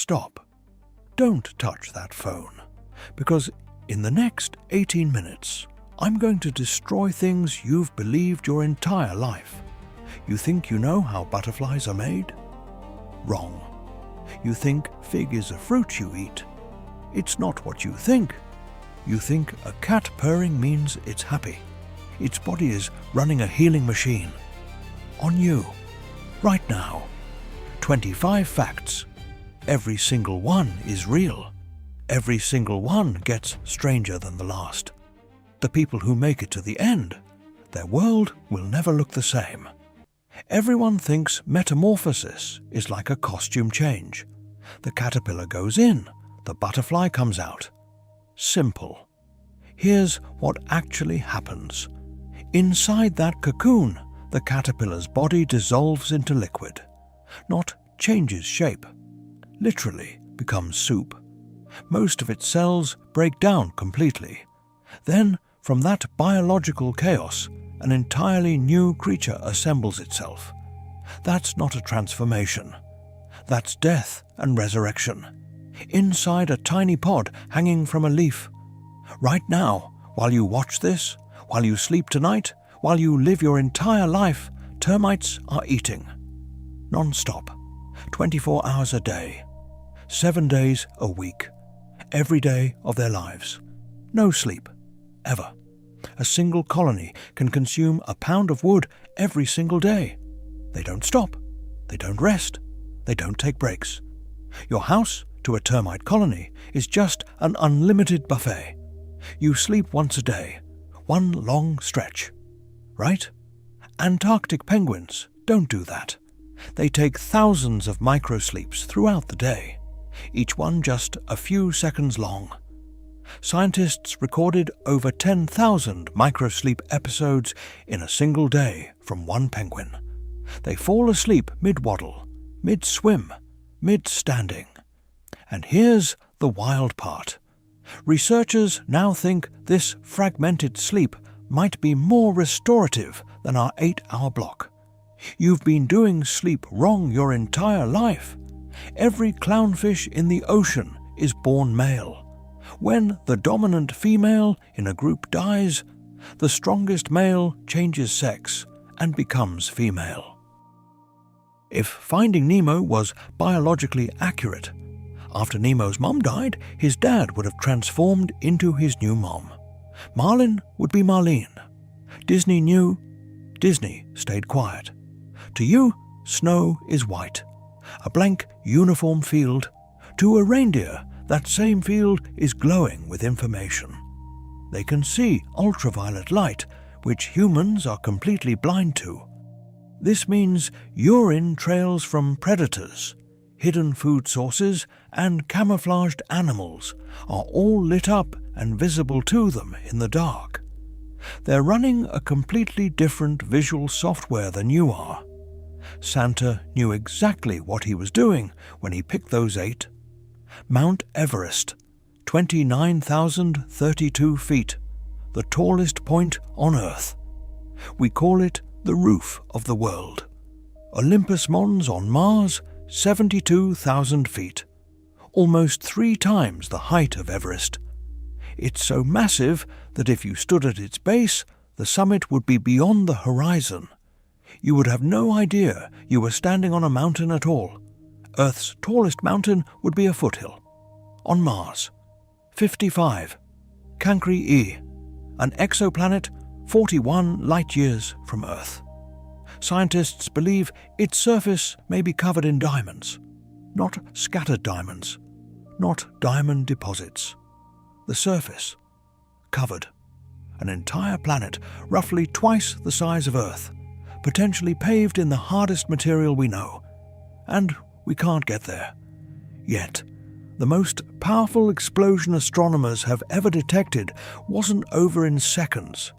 stop. Don't touch that phone, because in the next 18 minutes, I'm going to destroy things you've believed your entire life. You think you know how butterflies are made? Wrong. You think fig is a fruit you eat. It's not what you think. You think a cat purring means it's happy. Its body is running a healing machine. On you, right now. 25 facts. Every single one is real. Every single one gets stranger than the last. The people who make it to the end, their world will never look the same. Everyone thinks metamorphosis is like a costume change. The caterpillar goes in, the butterfly comes out. Simple. Here's what actually happens. Inside that cocoon, the caterpillar's body dissolves into liquid. Not changes shape. Literally becomes soup. Most of its cells break down completely. Then, from that biological chaos, an entirely new creature assembles itself. That's not a transformation. That's death and resurrection. Inside a tiny pod hanging from a leaf. Right now, while you watch this, while you sleep tonight, while you live your entire life, termites are eating. Non-stop. 24 hours a day. 7 days a week. Every day of their lives. No sleep. Ever. A single colony can consume a pound of wood every single day. They don't stop. They don't rest. They don't take breaks. Your house, to a termite colony, is just an unlimited buffet. You sleep once a day. One long stretch. Right? Antarctic penguins don't do that. They take thousands of microsleeps throughout the day, each one just a few seconds long. Scientists recorded over 10,000 microsleep episodes in a single day from one penguin. They fall asleep mid-waddle, mid-swim, mid-standing. And here's the wild part. Researchers now think this fragmented sleep might be more restorative than our 8-hour block. You've been doing sleep wrong your entire life. Every clownfish in the ocean is born male. When the dominant female in a group dies, the strongest male changes sex and becomes female. If Finding Nemo was biologically accurate, after Nemo's mom died, his dad would have transformed into his new mom. Marlin would be Marlene. Disney knew, Disney stayed quiet. To you, snow is white, a blank uniform field. To a reindeer, that same field is glowing with information. They can see ultraviolet light, which humans are completely blind to. This means urine trails from predators, hidden food sources, and camouflaged animals are all lit up and visible to them in the dark. They're running a completely different visual software than you are. Santa knew exactly what he was doing when he picked those 8. Mount Everest, 29,032 feet, the tallest point on Earth. We call it the roof of the world. Olympus Mons on Mars, 72,000 feet, almost 3 times the height of Everest. It's so massive that if you stood at its base, the summit would be beyond the horizon. You would have no idea you were standing on a mountain at all. Earth's tallest mountain would be a foothill. On Mars, 55, Cancri E, an exoplanet 41 light-years from Earth. Scientists believe its surface may be covered in diamonds, not scattered diamonds, not diamond deposits. The surface, covered. An entire planet, roughly twice the size of Earth, potentially paved in the hardest material we know. And we can't get there. Yet, the most powerful explosion astronomers have ever detected wasn't over in seconds.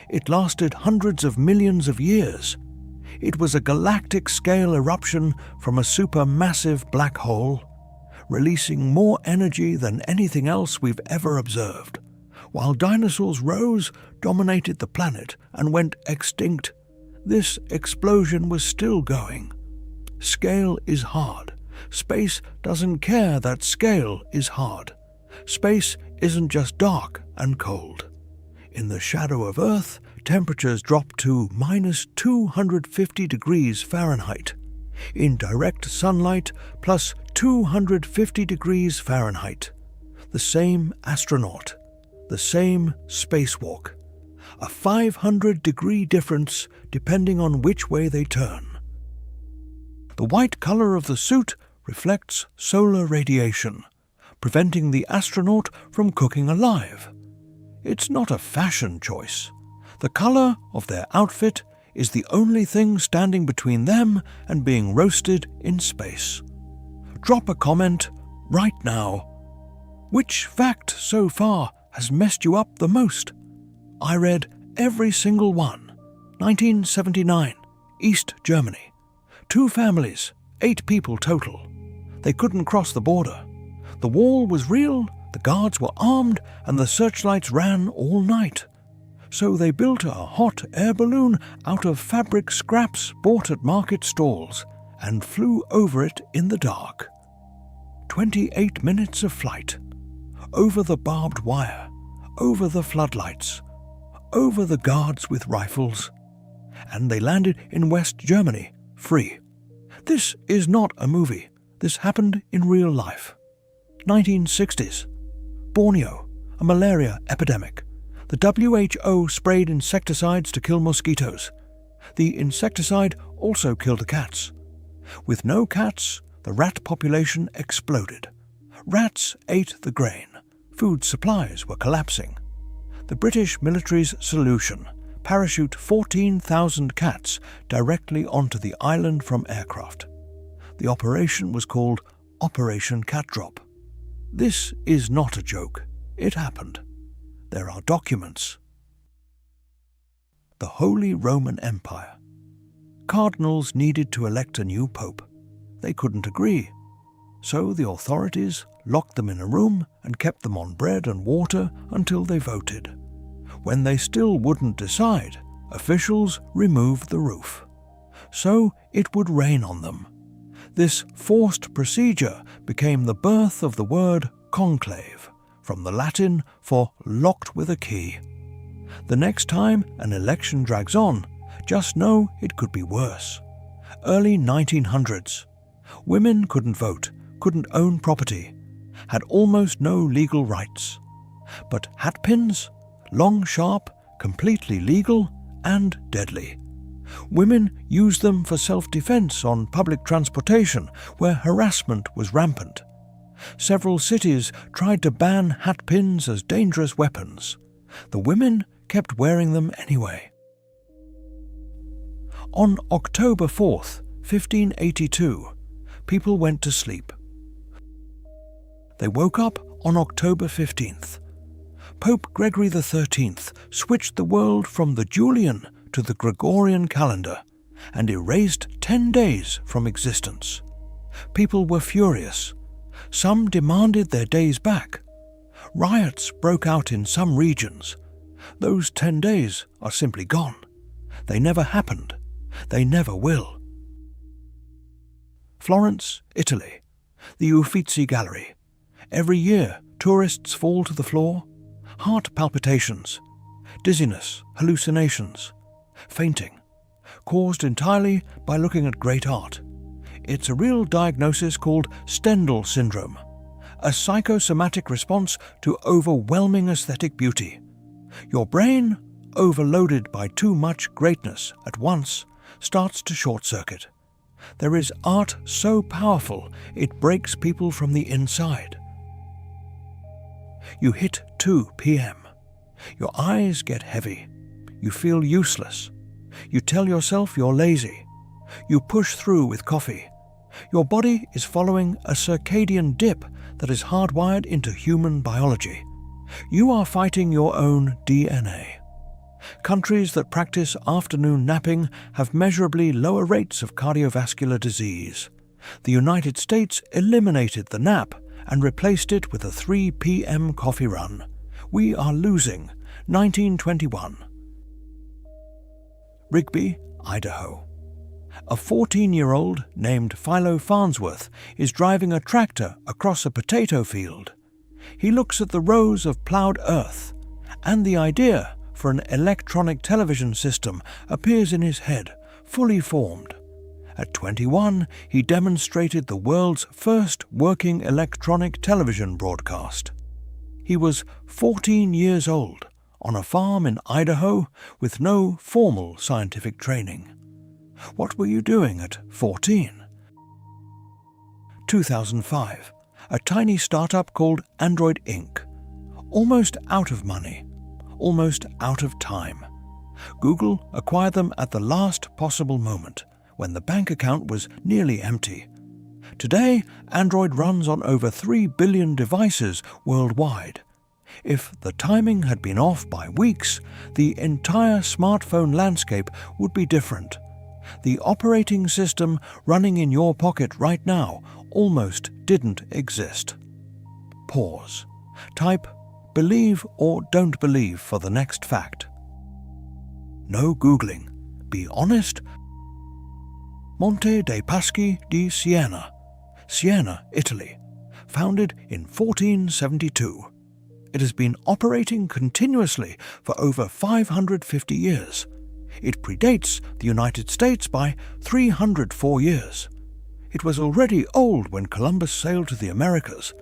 It lasted hundreds of millions of years. It was a galactic-scale eruption from a supermassive black hole, releasing more energy than anything else we've ever observed. While dinosaurs rose, dominated the planet, and went extinct, this explosion was still going. Scale is hard, Space doesn't care that scale is hard. Space isn't just dark and cold. In the shadow of Earth, temperatures drop to minus 250 degrees Fahrenheit. In direct sunlight, plus 250 degrees Fahrenheit. The same astronaut, the same spacewalk. A 500-degree difference depending on which way they turn. The white color of the suit reflects solar radiation, preventing the astronaut from cooking alive. It's not a fashion choice. The color of their outfit is the only thing standing between them and being roasted in space. Drop a comment right now. Which fact so far has messed you up the most? I read every single one. 1979, East Germany. 2 families, 8 people total. They couldn't cross the border. The wall was real, the guards were armed, and the searchlights ran all night. So they built a hot air balloon out of fabric scraps bought at market stalls and flew over it in the dark. 28 minutes of flight. Over the barbed wire, over the floodlights, over the guards with rifles. And they landed in West Germany, free. This is not a movie. This happened in real life. 1960s. Borneo, a malaria epidemic. The WHO sprayed insecticides to kill mosquitoes. The insecticide also killed the cats. With no cats, the rat population exploded. Rats ate the grain. Food supplies were collapsing. The British military's solution: parachute 14,000 cats directly onto the island from aircraft. The operation was called Operation Cat Drop. This is not a joke. It happened. There are documents. The Holy Roman Empire. Cardinals needed to elect a new pope. They couldn't agree. So the authorities locked them in a room and kept them on bread and water until they voted. When they still wouldn't decide, officials removed the roof. So it would rain on them. This forced procedure became the birth of the word conclave, from the Latin for locked with a key. The next time an election drags on, just know it could be worse. Early 1900s. Women couldn't vote, couldn't own property, had almost no legal rights. But hatpins? Long, sharp, completely legal, and deadly. Women used them for self-defense on public transportation where harassment was rampant. Several cities tried to ban hatpins as dangerous weapons. The women kept wearing them anyway. On October 4th, 1582, people went to sleep. They woke up on October 15th. Pope Gregory XIII switched the world from the Julian to the Gregorian calendar and erased 10 days from existence. People were furious. Some demanded their days back. Riots broke out in some regions. Those 10 days are simply gone. They never happened. They never will. Florence, Italy. The Uffizi Gallery. Every year, tourists fall to the floor. Heart palpitations, dizziness, hallucinations, fainting, caused entirely by looking at great art. It's a real diagnosis called Stendhal syndrome, a psychosomatic response to overwhelming aesthetic beauty. Your brain, overloaded by too much greatness at once, starts to short-circuit. There is art so powerful it breaks people from the inside. You hit 2 p.m. Your eyes get heavy. You feel useless. You tell yourself you're lazy. You push through with coffee. Your body is following a circadian dip that is hardwired into human biology. You are fighting your own DNA. Countries that practice afternoon napping have measurably lower rates of cardiovascular disease. The United States eliminated the nap and replaced it with a 3 p.m. coffee run. We are losing. 1921. Rigby, Idaho. A 14-year-old named Philo Farnsworth is driving a tractor across a potato field. He looks at the rows of ploughed earth, and the idea for an electronic television system appears in his head, fully formed. At 21, he demonstrated the world's first working electronic television broadcast. He was 14 years old, on a farm in Idaho with no formal scientific training. What were you doing at 14? 2005, a tiny startup called Android Inc. Almost out of money, almost out of time. Google acquired them at the last possible moment, when the bank account was nearly empty. Today, Android runs on over 3 billion devices worldwide. If the timing had been off by weeks, the entire smartphone landscape would be different. The operating system running in your pocket right now almost didn't exist. Pause. Type believe or don't believe for the next fact. No Googling. Be honest. Monte dei Paschi di Siena, Siena, Italy, founded in 1472. It has been operating continuously for over 550 years. It predates the United States by 304 years. It was already old when Columbus sailed to the Americas.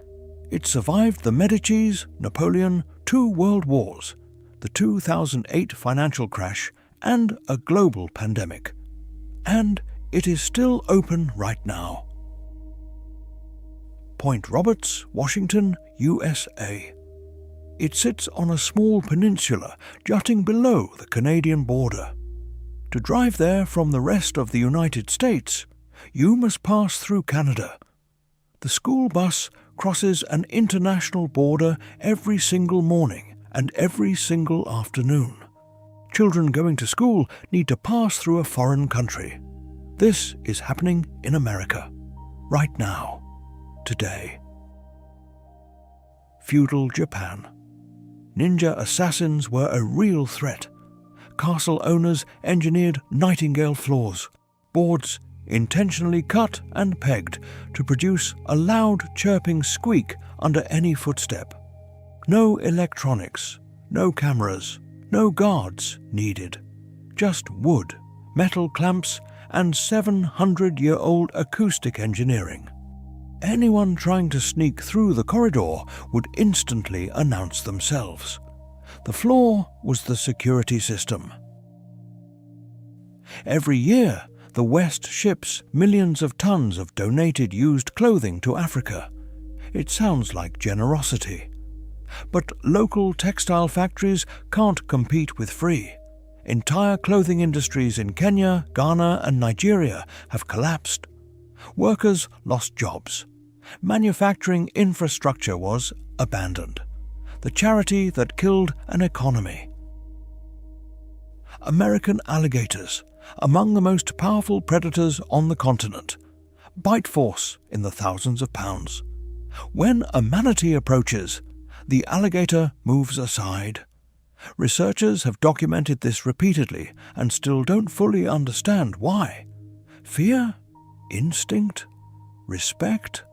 It survived the Medicis, Napoleon, 2 world wars, the 2008 financial crash, and a global pandemic. And it is still open right now. Point Roberts, Washington, USA. It sits on a small peninsula jutting below the Canadian border. To drive there from the rest of the United States, you must pass through Canada. The school bus crosses an international border every single morning and every single afternoon. Children going to school need to pass through a foreign country. This is happening in America, right now, today. Feudal Japan. Ninja assassins were a real threat. Castle owners engineered nightingale floors, boards intentionally cut and pegged to produce a loud chirping squeak under any footstep. No electronics, no cameras, no guards needed. Just wood, metal clamps, and 700-year-old acoustic engineering. Anyone trying to sneak through the corridor would instantly announce themselves. The floor was the security system. Every year, the West ships millions of tons of donated used clothing to Africa. It sounds like generosity. But local textile factories can't compete with free. Entire clothing industries in Kenya, Ghana, and Nigeria have collapsed. Workers lost jobs. Manufacturing infrastructure was abandoned. The charity that killed an economy. American alligators, among the most powerful predators on the continent, bite force in the thousands of pounds. When a manatee approaches, the alligator moves aside. Researchers have documented this repeatedly and still don't fully understand why. Fear? Instinct? Respect?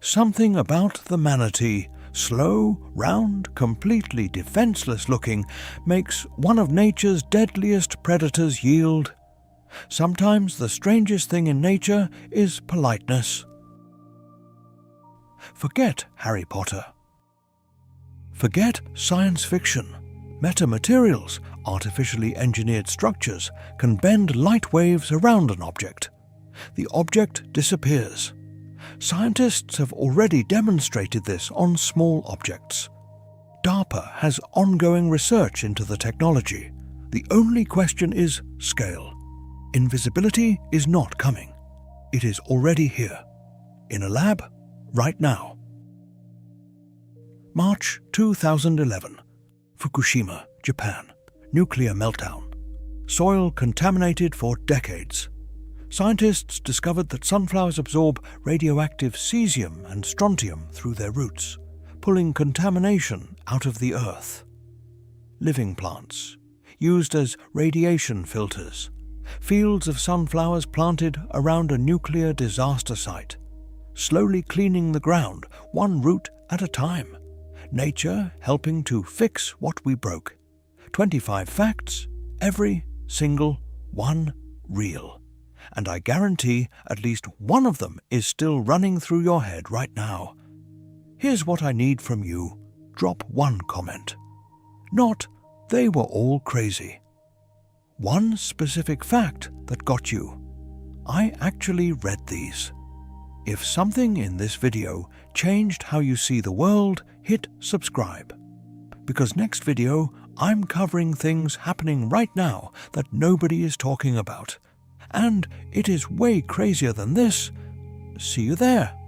Something about the manatee, slow, round, completely defenseless looking, makes one of nature's deadliest predators yield. Sometimes the strangest thing in nature is politeness. Forget Harry Potter. Forget science fiction. Metamaterials, artificially engineered structures, can bend light waves around an object. The object disappears. Scientists have already demonstrated this on small objects. DARPA has ongoing research into the technology. The only question is scale. Invisibility is not coming. It is already here. In a lab, right now. March 2011. Fukushima, Japan. Nuclear meltdown. Soil contaminated for decades. Scientists discovered that sunflowers absorb radioactive cesium and strontium through their roots, pulling contamination out of the earth. Living plants, used as radiation filters, Fields of sunflowers planted around a nuclear disaster site, slowly cleaning the ground, one root at a time. Nature helping to fix what we broke. 25 facts, every single one real. And I guarantee at least one of them is still running through your head right now. Here's what I need from you. Drop one comment. Not, they were all crazy. One specific fact that got you. I actually read these. If something in this video changed how you see the world, hit subscribe. Because next video, I'm covering things happening right now that nobody is talking about. And it is way crazier than this. See you there.